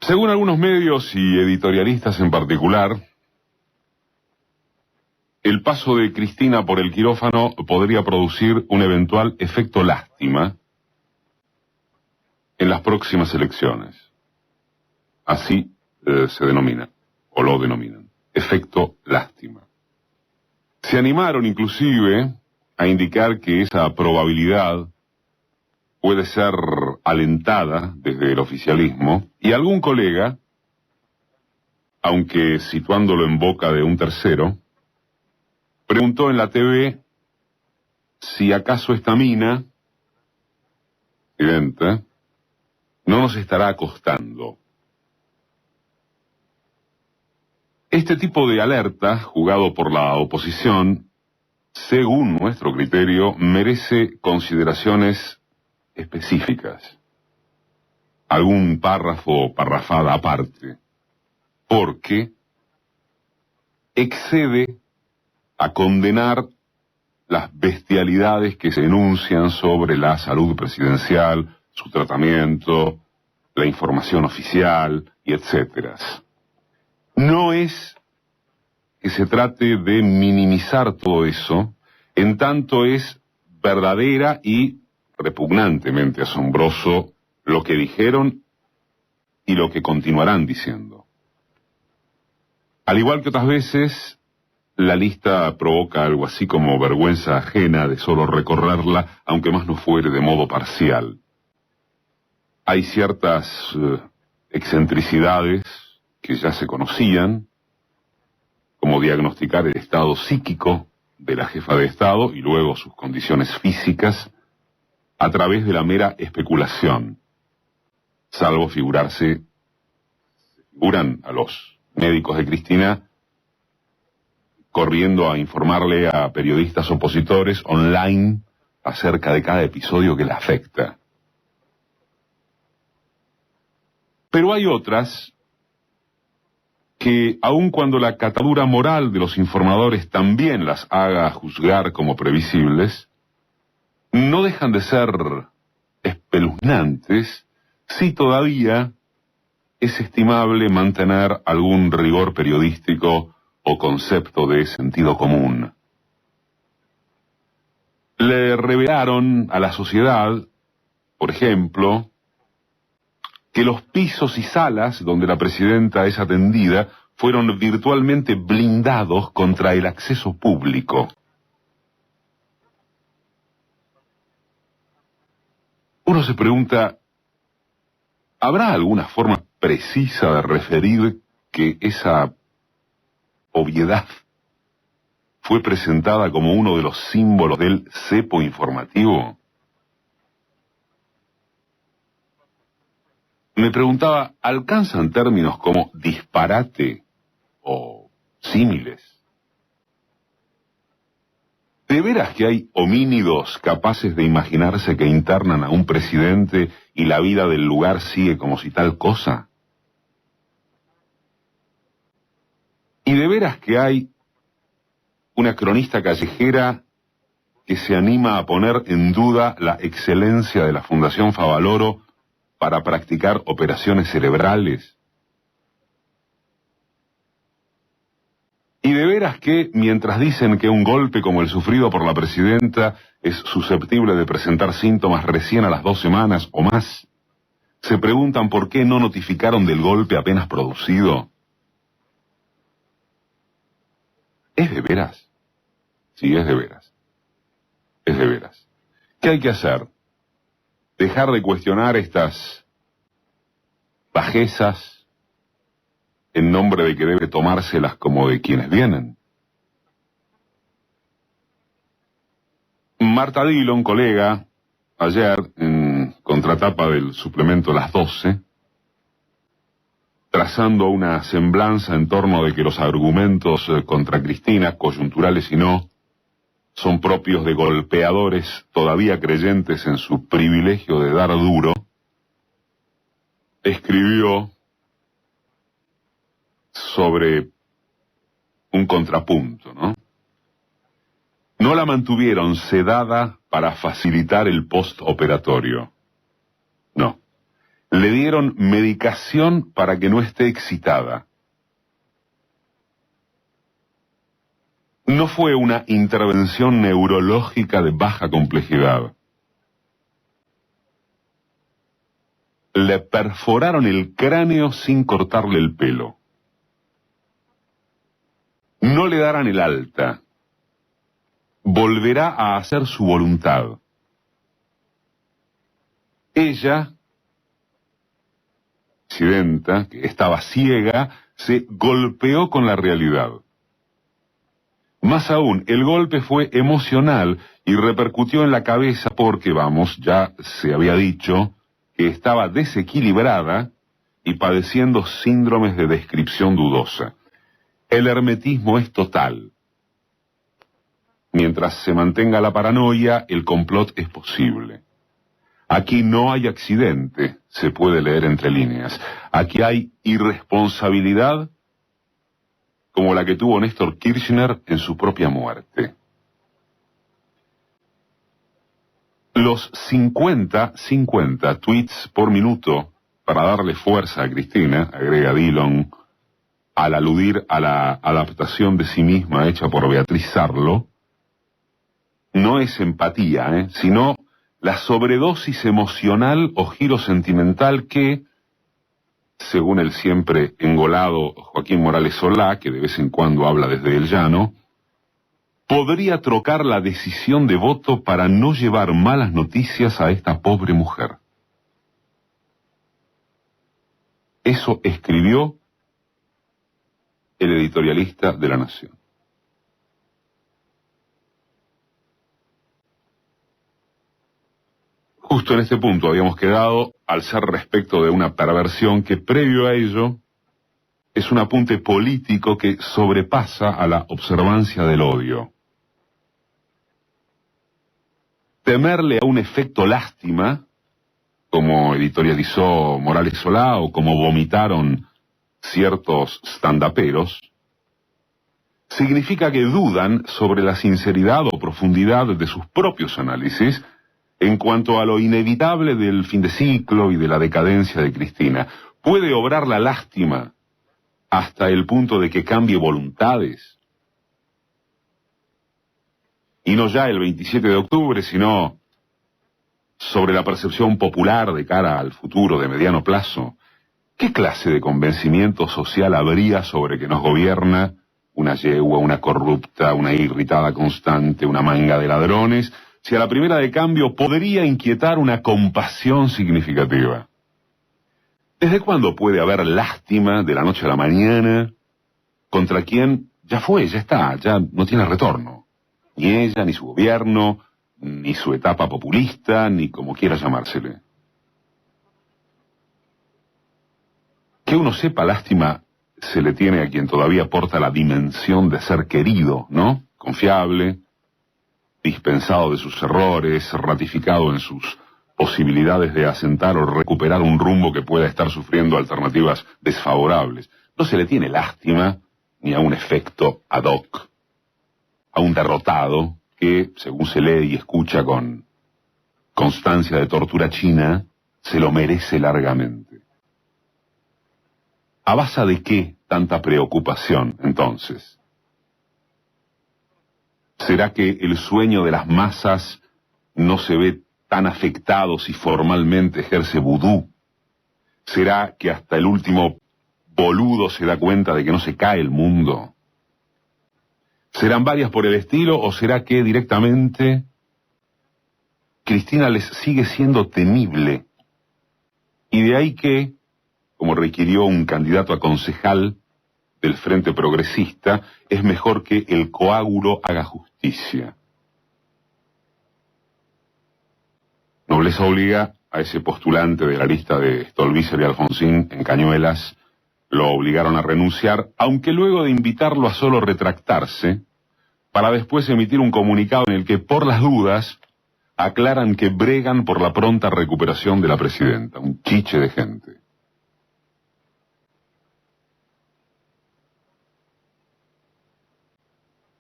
Según algunos medios y editorialistas en particular, el paso de Cristina por el quirófano podría producir un eventual efecto lástima en las próximas elecciones. Así se denomina, o lo denominan, efecto lástima. Se animaron inclusive a indicar que esa probabilidad puede ser alentada desde el oficialismo, y algún colega, aunque situándolo en boca de un tercero, preguntó en la TV si acaso esta mina, presidenta, no nos estará costando. Este tipo de alerta, jugado por la oposición, según nuestro criterio, merece consideraciones específicas. Algún párrafo o parrafada aparte, porque excede a condenar las bestialidades que se enuncian sobre la salud presidencial, su tratamiento, la información oficial y etcétera. No es que se trate de minimizar todo eso, en tanto es verdadera y repugnantemente asombroso lo que dijeron y lo que continuarán diciendo. Al igual que otras veces, la lista provoca algo así como vergüenza ajena de solo recorrerla, aunque más no fuere de modo parcial. Hay ciertas excentricidades que ya se conocían, como diagnosticar el estado psíquico de la jefa de Estado y luego sus condiciones físicas a través de la mera especulación, salvo figuran a los médicos de Cristina corriendo a informarle a periodistas opositores online acerca de cada episodio que le afecta. Pero hay otras que, aun cuando la catadura moral de los informadores también las haga juzgar como previsibles, no dejan de ser espeluznantes si todavía es estimable mantener algún rigor periodístico o concepto de sentido común. Le revelaron a la sociedad, por ejemplo, que los pisos y salas donde la presidenta es atendida fueron virtualmente blindados contra el acceso público. Uno se pregunta, ¿habrá alguna forma precisa de referir que esa obviedad fue presentada como uno de los símbolos del cepo informativo? Me preguntaba, ¿alcanzan términos como disparate o símiles? ¿De veras que hay homínidos capaces de imaginarse que internan a un presidente y la vida del lugar sigue como si tal cosa? ¿Y de veras que hay una cronista callejera que se anima a poner en duda la excelencia de la Fundación Favaloro para practicar operaciones cerebrales? ¿Y de veras que, mientras dicen que un golpe como el sufrido por la presidenta es susceptible de presentar síntomas recién a las 2 semanas o más, se preguntan por qué no notificaron del golpe apenas producido? ¿Es de veras? Sí, es de veras. Es de veras. ¿Qué hay que hacer? ¿Dejar de cuestionar estas bajezas en nombre de que debe tomárselas como de quienes vienen? Marta Dillon, colega, ayer en contratapa del suplemento Las 12, trazando una semblanza en torno de que los argumentos contra Cristina, coyunturales y no, son propios de golpeadores todavía creyentes en su privilegio de dar duro, escribió sobre un contrapunto, ¿no? No la mantuvieron sedada para facilitar el postoperatorio. No. Le dieron medicación para que no esté excitada. No fue una intervención neurológica de baja complejidad. Le perforaron el cráneo sin cortarle el pelo. No le darán el alta. Volverá a hacer su voluntad. Ella, presidenta, que estaba ciega, se golpeó con la realidad. Más aún, el golpe fue emocional y repercutió en la cabeza porque, vamos, ya se había dicho que estaba desequilibrada y padeciendo síndromes de descripción dudosa. El hermetismo es total. Mientras se mantenga la paranoia, el complot es posible. Aquí no hay accidente, se puede leer entre líneas. Aquí hay irresponsabilidad como la que tuvo Néstor Kirchner en su propia muerte. Los 50 tweets por minuto para darle fuerza a Cristina, agrega Dillon, al aludir a la adaptación de sí misma hecha por Beatriz Sarlo, no es empatía, sino la sobredosis emocional o giro sentimental que, según el siempre engolado Joaquín Morales Solá, que de vez en cuando habla desde el llano, podría trocar la decisión de voto para no llevar malas noticias a esta pobre mujer. Eso escribió el editorialista de La Nación. Justo en este punto habíamos quedado al ser respecto de una perversión que previo a ello es un apunte político que sobrepasa a la observancia del odio. Temerle a un efecto lástima, como editorializó Morales Solá o como vomitaron ciertos stand-uperos, significa que dudan sobre la sinceridad o profundidad de sus propios análisis en cuanto a lo inevitable del fin de ciclo y de la decadencia de Cristina. ¿Puede obrar la lástima hasta el punto de que cambie voluntades? Y no ya el 27 de octubre, sino sobre la percepción popular de cara al futuro de mediano plazo. ¿Qué clase de convencimiento social habría sobre que nos gobierna una yegua, una corrupta, una irritada constante, una manga de ladrones, si a la primera de cambio podría inquietar una compasión significativa? ¿Desde cuándo puede haber lástima de la noche a la mañana contra quien ya fue, ya está, ya no tiene retorno? Ni ella, ni su gobierno, ni su etapa populista, ni como quiera llamársele. Que uno sepa lástima se le tiene a quien todavía porta la dimensión de ser querido, ¿no? Confiable, dispensado de sus errores, ratificado en sus posibilidades de asentar o recuperar un rumbo que pueda estar sufriendo alternativas desfavorables. No se le tiene lástima ni a un efecto ad hoc, a un derrotado que, según se lee y escucha con constancia de tortura china, se lo merece largamente. ¿A base de qué tanta preocupación, entonces? ¿Será que el sueño de las masas no se ve tan afectado si formalmente ejerce vudú? ¿Será que hasta el último boludo se da cuenta de que no se cae el mundo? ¿Serán varias por el estilo o será que directamente Cristina les sigue siendo temible? Y de ahí que, como requirió un candidato a concejal del Frente Progresista, es mejor que el coágulo haga justicia. Nobleza obliga a ese postulante de la lista de Stolbizer y Alfonsín en Cañuelas, lo obligaron a renunciar, aunque luego de invitarlo a solo retractarse, para después emitir un comunicado en el que, por las dudas, aclaran que bregan por la pronta recuperación de la presidenta. Un chiche de gente.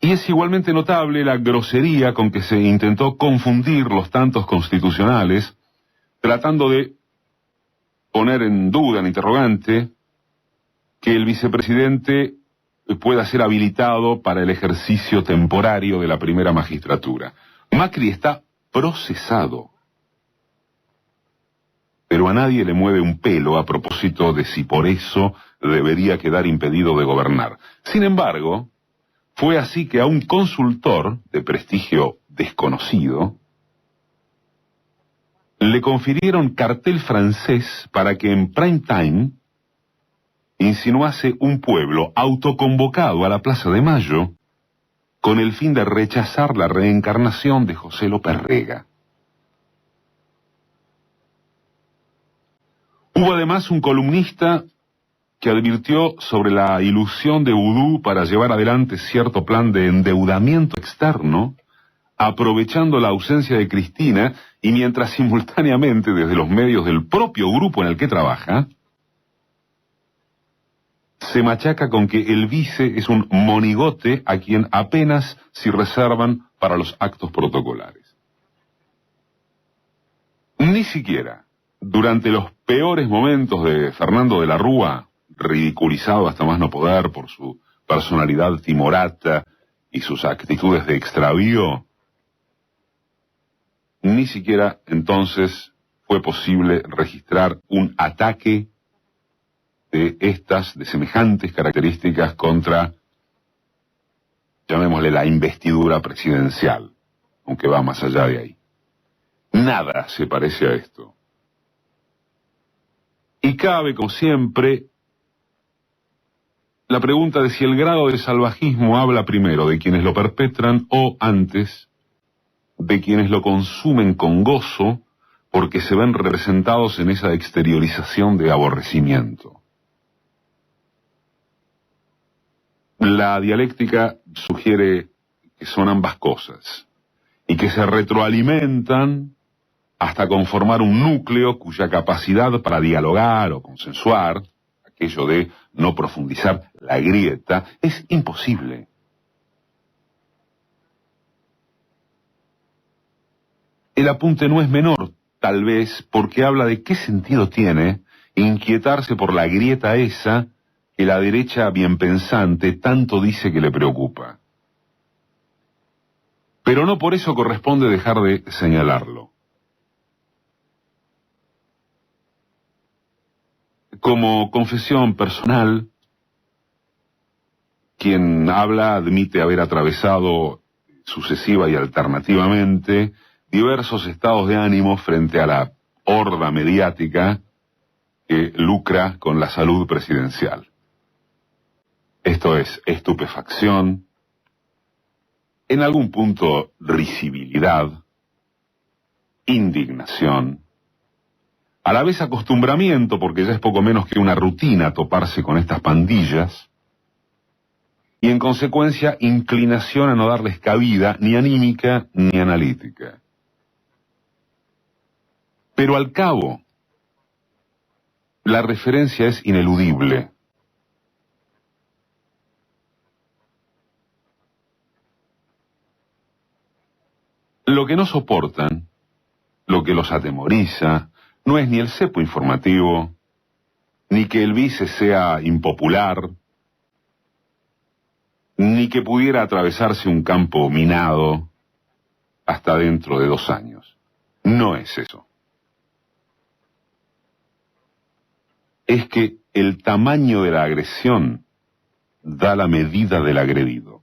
Y es igualmente notable la grosería con que se intentó confundir los tantos constitucionales, tratando de poner en duda, en interrogante, que el vicepresidente pueda ser habilitado para el ejercicio temporario de la primera magistratura. Macri está procesado, pero a nadie le mueve un pelo a propósito de si por eso debería quedar impedido de gobernar. Sin embargo, fue así que a un consultor de prestigio desconocido le confirieron cartel francés para que en prime time insinuase un pueblo autoconvocado a la Plaza de Mayo con el fin de rechazar la reencarnación de José López Rega. Hubo además un columnista que advirtió sobre la ilusión de Vudú para llevar adelante cierto plan de endeudamiento externo, aprovechando la ausencia de Cristina y mientras simultáneamente desde los medios del propio grupo en el que trabaja, se machaca con que el vice es un monigote a quien apenas se reservan para los actos protocolares. Ni siquiera durante los peores momentos de Fernando de la Rúa, ridiculizado hasta más no poder por su personalidad timorata y sus actitudes de extravío, ni siquiera entonces fue posible registrar un ataque de semejantes características contra, llamémosle, la investidura presidencial, aunque va más allá de ahí. Nada se parece a esto. Y cabe, como siempre, la pregunta de si el grado de salvajismo habla primero de quienes lo perpetran o antes de quienes lo consumen con gozo porque se ven representados en esa exteriorización de aborrecimiento. La dialéctica sugiere que son ambas cosas y que se retroalimentan hasta conformar un núcleo cuya capacidad para dialogar o consensuar, aquello de no profundizar la grieta, es imposible. El apunte no es menor, tal vez, porque habla de qué sentido tiene inquietarse por la grieta esa que la derecha bien pensante tanto dice que le preocupa. Pero no por eso corresponde dejar de señalarlo. Como confesión personal, quien habla admite haber atravesado sucesiva y alternativamente diversos estados de ánimo frente a la horda mediática que lucra con la salud presidencial. Esto es estupefacción, en algún punto risibilidad, indignación, a la vez acostumbramiento, porque ya es poco menos que una rutina toparse con estas pandillas, y en consecuencia inclinación a no darles cabida ni anímica ni analítica. Pero al cabo, la referencia es ineludible. Lo que no soportan, lo que los atemoriza, no es ni el cepo informativo, ni que el vice sea impopular, ni que pudiera atravesarse un campo minado hasta dentro de 2 años. No es eso. Es que el tamaño de la agresión da la medida del agredido.